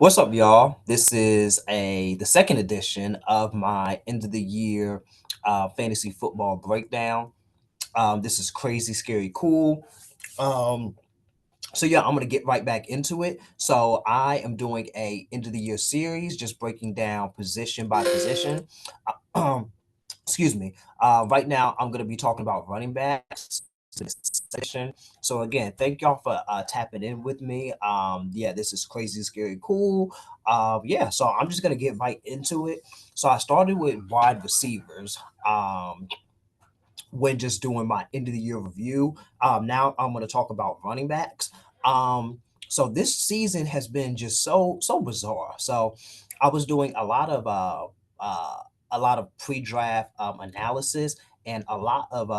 What's up, y'all? This is the second edition of my end of the year fantasy football breakdown. This is crazy, scary, cool. Um, so yeah, I'm gonna get right back into it. So I am doing a end of the year series, just breaking down position by position. Um, excuse me. Right now, I'm gonna be talking about running backs session. So again, thank y'all for tapping in with me. Yeah, this is crazy, scary, cool. Yeah, so I'm just gonna get right into it. So I started with wide receivers. When just doing my end of the year review. Now I'm going to talk about running backs. Um, so this season has been just so bizarre. So I was doing uh, a lot of pre-draft analysis, and a lot of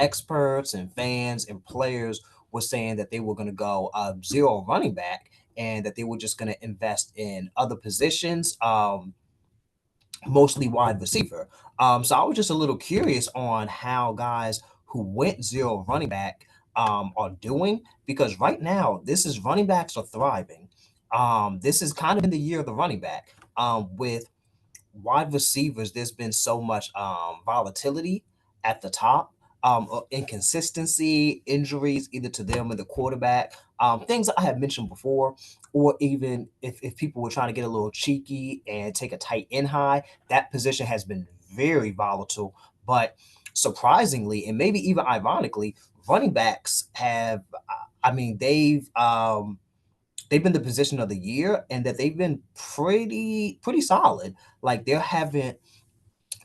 experts and fans and players were saying that they were going to go zero running back, and that they were just going to invest in other positions. Mostly wide receiver. So I was just a little curious on how guys who went zero running back are doing, because right now this is running backs are thriving. This is kind of in the year of the running back. With wide receivers, there's been so much volatility at the top, inconsistency, injuries, either to them or the quarterback, things that I have mentioned before, or even if people were trying to get a little cheeky and take a tight end high, that position has been very volatile. But surprisingly, and maybe even ironically, running backs have, I mean, they've been the position of the year, and that they've been pretty solid. Like there haven't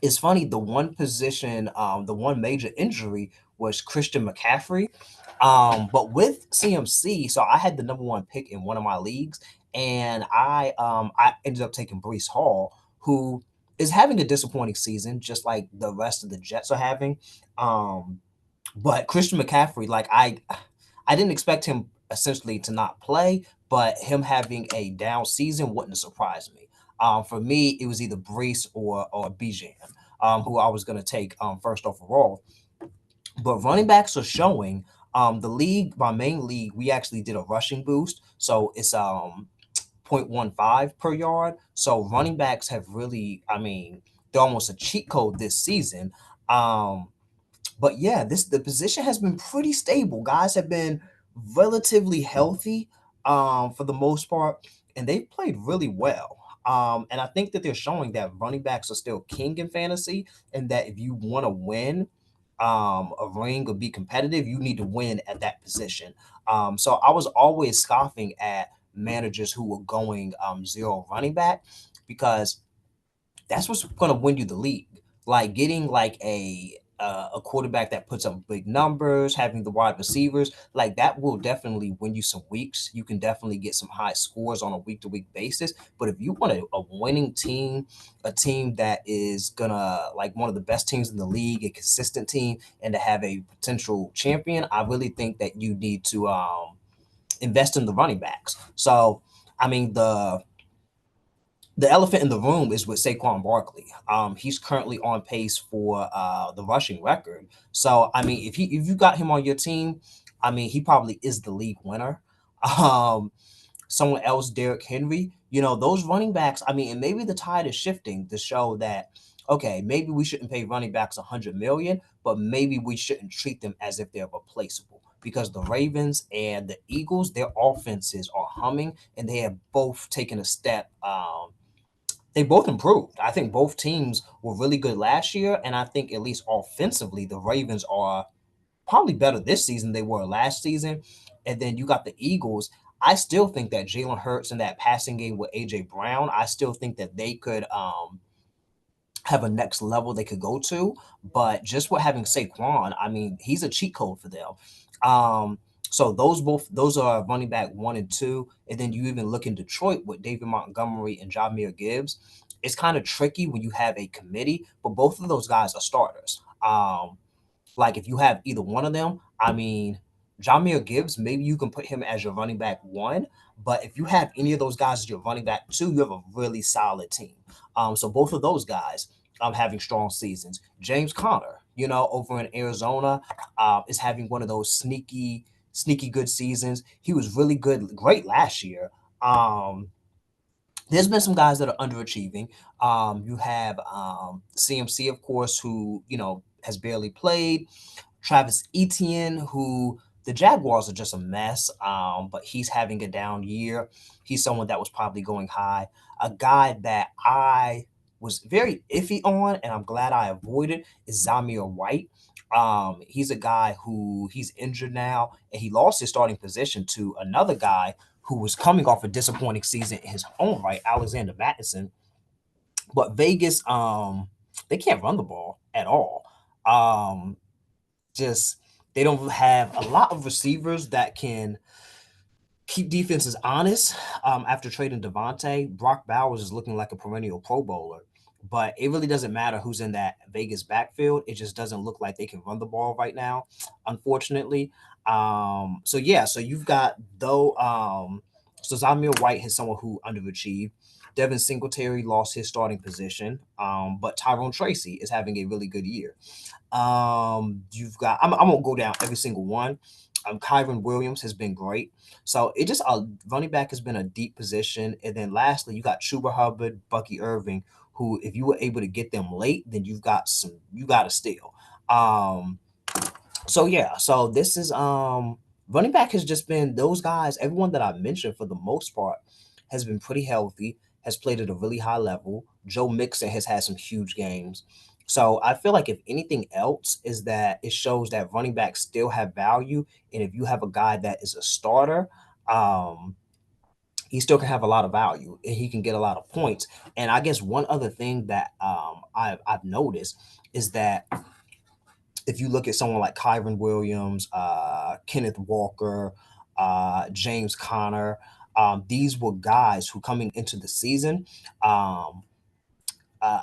it's funny, the one position, the one major injury was Christian McCaffrey. But with CMC, so I had the number one pick in one of my leagues, and I ended up taking Brees Hall, who is having a disappointing season, just like the rest of the Jets are having. Um, but Christian McCaffrey, like I didn't expect him essentially to not play, but him having a down season wouldn't surprise me. For me, it was either Brees or Bijan, who I was going to take first overall. But running backs are showing. The league, my main league, we actually did a rushing boost, so it's 0.15 per yard. So running backs have really, I mean, they're almost a cheat code this season. Um, but yeah, this the position has been pretty stable. Guys have been relatively healthy for the most part, and they've played really well. And I think that they're showing that running backs are still king in fantasy, and that if you want to win a ring or be competitive, you need to win at that position. So I was always scoffing at managers who were going zero running back, because that's what's going to win you the league. Like getting like a quarterback that puts up big numbers, having the wide receivers, like that will definitely win you some weeks. You can definitely get some high scores on a week to week basis. But if you want a winning team, a team that is gonna like one of the best teams in the league, a consistent team, and to have a potential champion, I really think that you need to invest in the running backs. So I mean the elephant in the room is with Saquon Barkley. He's currently on pace for the rushing record. So I mean, if you got him on your team, I mean, he probably is the league winner. Um, Someone else, Derrick Henry, those running backs. I mean, and maybe the tide is shifting to show that okay, maybe we shouldn't pay running backs 100 million, but maybe we shouldn't treat them as if they're replaceable. Because the Ravens and the Eagles, their offenses are humming, and they have both taken a step. They both improved. I think both teams were really good last year, and I think at least offensively, the Ravens are probably better this season than they were last season. And then you got the Eagles. I still think that Jalen Hurts and that passing game with AJ Brown, I still think that they could have a next level they could go to. But just with having Saquon, I mean, he's a cheat code for them. Um, so those are running back one and two, and then you even look in Detroit with David Montgomery and Jahmyr Gibbs. It's kind of tricky when you have a committee, but both of those guys are starters. Like if you have either one of them, I mean, Jahmyr Gibbs, maybe you can put him as your running back one. But if you have any of those guys as your running back two, you have a really solid team. So both of those guys having strong seasons. James Conner, over in Arizona, is having one of those sneaky good seasons. He was really good, great last year. Um, There's been some guys that are underachieving. You have CMC, of course, who has barely played. Travis Etienne, who the Jaguars are just a mess, but he's having a down year. He's someone that was probably going high. A guy that I was very iffy on, and I'm glad I avoided, is Zamir White. He's a guy who he's injured now, and he lost his starting position to another guy who was coming off a disappointing season in his own right, Alexander Mattison. But Vegas, they can't run the ball at all. Um, just they don't have a lot of receivers that can keep defenses honest. After trading Devontae, Brock Bowers is looking like a perennial Pro Bowler. But it really doesn't matter who's in that Vegas backfield. It just doesn't look like they can run the ball right now, unfortunately. So yeah, so you've got though. So Zamir White is someone who underachieved. Devin Singletary lost his starting position, but Tyrone Tracy is having a really good year. You've got I'm gonna go down every single one. Kyron Williams has been great. So it just running back has been a deep position. And then lastly, you got Chuba Hubbard, Bucky Irving, who if you were able to get them late, then you got to steal. Um, so yeah, so this is running back has just been those guys, everyone that I mentioned for the most part has been pretty healthy, has played at a really high level. Joe Mixon has had some huge games. So I feel like if anything else is that it shows that running backs still have value. And if you have a guy that is a starter, um, he still can have a lot of value and he can get a lot of points. And I guess one other thing that I've noticed is that if you look at someone like Kyron Williams, Kenneth Walker, James Conner, these were guys who coming into the season, um,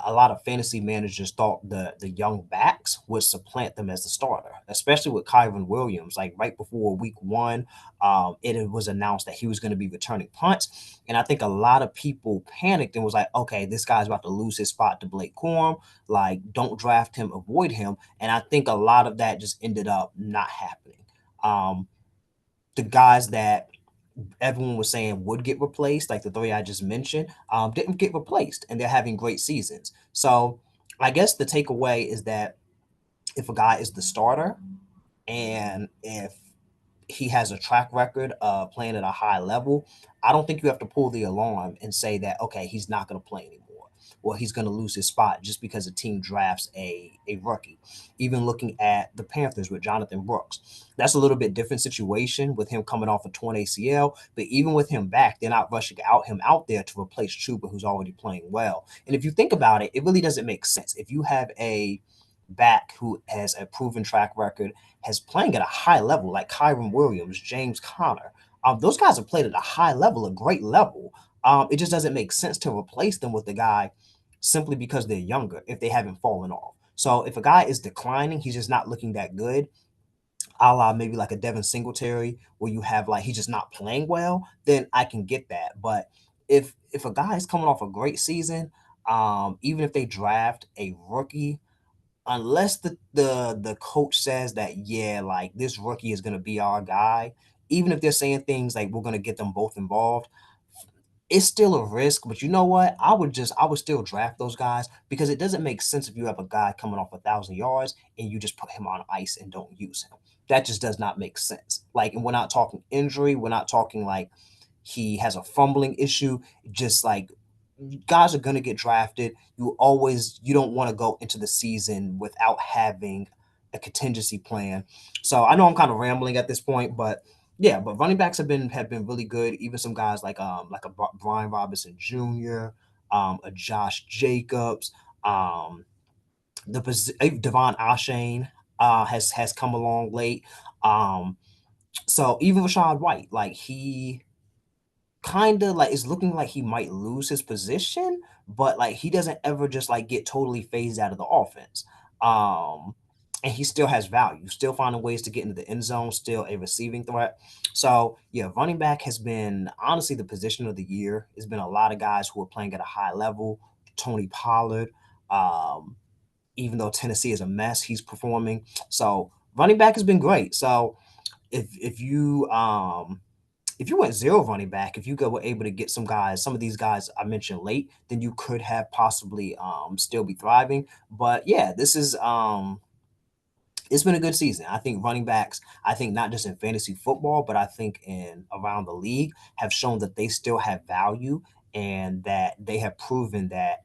a lot of fantasy managers thought the young backs would supplant them as the starter, especially with Kyron Williams. Like right before week one, it was announced that he was going to be returning punts. And I think a lot of people panicked and was like, okay, this guy's about to lose his spot to Blake Corum. Like, don't draft him, avoid him. And I think a lot of that just ended up not happening. Um, the guys that everyone was saying would get replaced, like the three I just mentioned, didn't get replaced, and they're having great seasons. So I guess the takeaway is that if a guy is the starter and if he has a track record of playing at a high level, I don't think you have to pull the alarm and say that, okay, he's not going to play anymore or he's going to lose his spot just because a team drafts a rookie. Even looking at the Panthers with Jonathan Brooks, that's a little bit different situation with him coming off a torn ACL. But even with him back, they're not rushing him out there to replace Chuba, who's already playing well. And if you think about it, it really doesn't make sense. If you have a back who has a proven track record, has playing at a high level, like Kyron Williams, James Conner. Those guys have played at a high level, a great level. It just doesn't make sense to replace them with a guy simply because they're younger if they haven't fallen off. So if a guy is declining, he's just not looking that good, a la maybe like a Devin Singletary, where you have like he's just not playing well, then I can get that. But if a guy is coming off a great season, even if they draft a rookie, unless the coach says that yeah, like this rookie is gonna be our guy, even if they're saying things like we're gonna get them both involved, it's still a risk. But you know what? I would still draft those guys because it doesn't make sense if you have a guy coming off 1,000 yards and you just put him on ice and don't use him. That just does not make sense. Like, and we're not talking injury, we're not talking like he has a fumbling issue, just like guys are going to get drafted. You don't want to go into the season without having a contingency plan. So I know I'm kind of rambling at this point, but yeah, but running backs have been really good. Even some guys like a Brian Robinson Jr., a Josh Jacobs, um, Devon Ashane has come along late. Um, so even Rashad White, like he kind of like it's looking like he might lose his position, but like he doesn't ever just like get totally phased out of the offense. Um, and he still has value, still finding ways to get into the end zone, still a receiving threat. So yeah, running back has been honestly the position of the year. There's been a lot of guys who are playing at a high level. Tony Pollard, um, even though Tennessee is a mess, he's performing. So running back has been great. So if you if you went zero running back, if you were able to get some guys, some of these guys I mentioned late, then you could have possibly still be thriving. But yeah, this is it's been a good season. I think running backs, I think not just in fantasy football, but I think in around the league have shown that they still have value and that they have proven that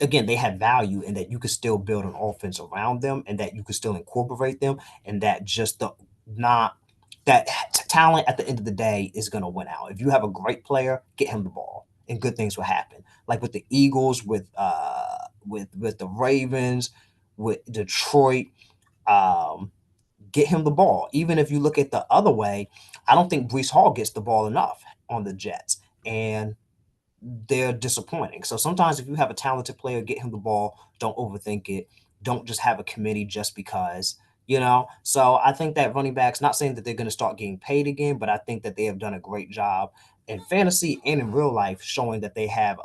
again, they have value and that you could still build an offense around them and that you could still incorporate them and that just the not that talent at the end of the day is going to win out. If you have a great player, get him the ball and good things will happen. Like with the Eagles, with the Ravens, with Detroit, um, get him the ball. Even if you look at the other way, I don't think Brees Hall gets the ball enough on the Jets. And they're disappointing. So sometimes if you have a talented player, get him the ball. Don't overthink it. Don't just have a committee just because, you know. So I think that running backs, not saying that they're going to start getting paid again, but I think that they have done a great job in fantasy and in real life showing that they have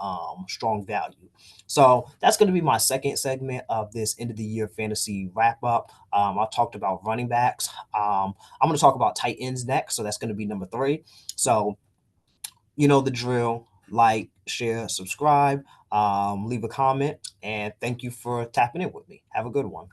strong value. So that's going to be my second segment of this end of the year fantasy wrap up. I talked about running backs. I'm going to talk about tight ends next. So that's going to be number three. So you know the drill. Like, share, subscribe, leave a comment, and thank you for tapping in with me. Have a good one.